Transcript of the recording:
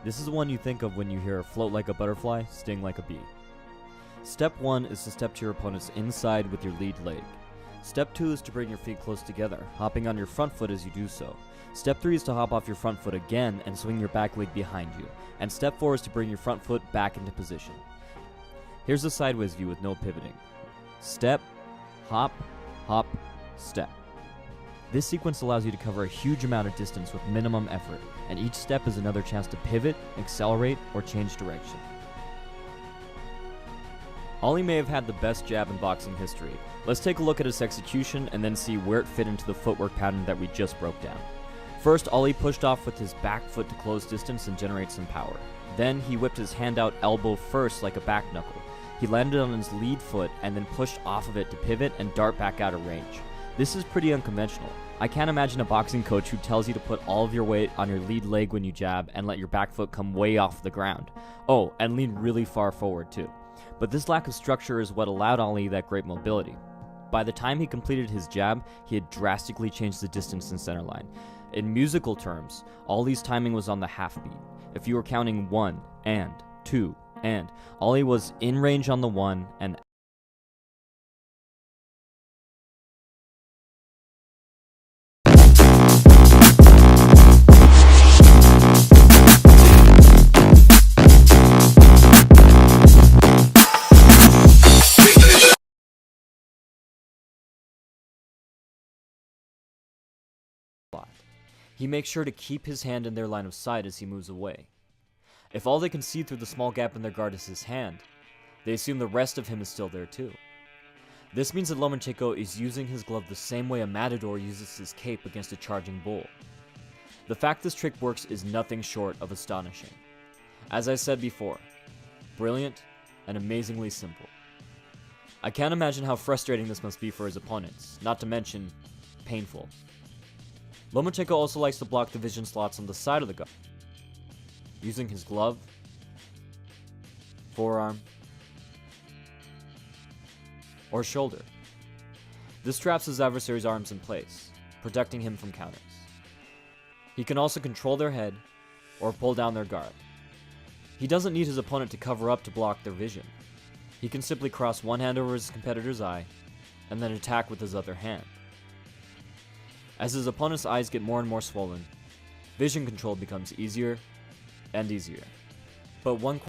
This is the one you think of when you hear float like a butterfly, sting like a bee. Step 1 is to step to your opponent's inside with your lead leg. Step 2 is to bring your feet close together, hopping on your front foot as you do so. Step 3 is to hop off your front foot again and swing your back leg behind you. And step 4 is to bring your front foot back into position. Here's the sideways view with no pivoting. Step, hop, hop, step. This sequence allows you to cover a huge amount of distance with minimum effort, and each step is another chance to pivot, accelerate, or change direction. Ali may have had the best jab in boxing history. Let's take a look at his execution and then see where it fit into the footwork pattern that we just broke down. First, Ali pushed off with his back foot to close distance and generate some power. Then, he whipped his hand out elbow first like a back knuckle. He landed on his lead foot and then pushed off of it to pivot and dart back out of range. This is pretty unconventional. I can't imagine a boxing coach who tells you to put all of your weight on your lead leg when you jab and let your back foot come way off the ground. Oh, and lean really far forward too. But this lack of structure is what allowed Ali that great mobility. By the time he completed his jab, he had drastically changed the distance in center line. In musical terms, Ali's timing was on the half beat. If you were counting 1 and 2 and, Ali was in range on the 1 and he makes sure to keep his hand in their line of sight as he moves away. If all they can see through the small gap in their guard is his hand, they assume the rest of him is still there too. This means that Lomachenko is using his glove the same way a matador uses his cape against a charging bull. The fact this trick works is nothing short of astonishing. As I said before, brilliant and amazingly simple. I can't imagine how frustrating this must be for his opponents, not to mention painful. Lomachenko also likes to block the vision slots on the side of the guard, using his glove, forearm, or shoulder. This traps his adversary's arms in place, protecting him from counters. He can also control their head or pull down their guard. He doesn't need his opponent to cover up to block their vision. He can simply cross one hand over his competitor's eye and then attack with his other hand. As his opponent's eyes get more and more swollen, vision control becomes easier and easier. But one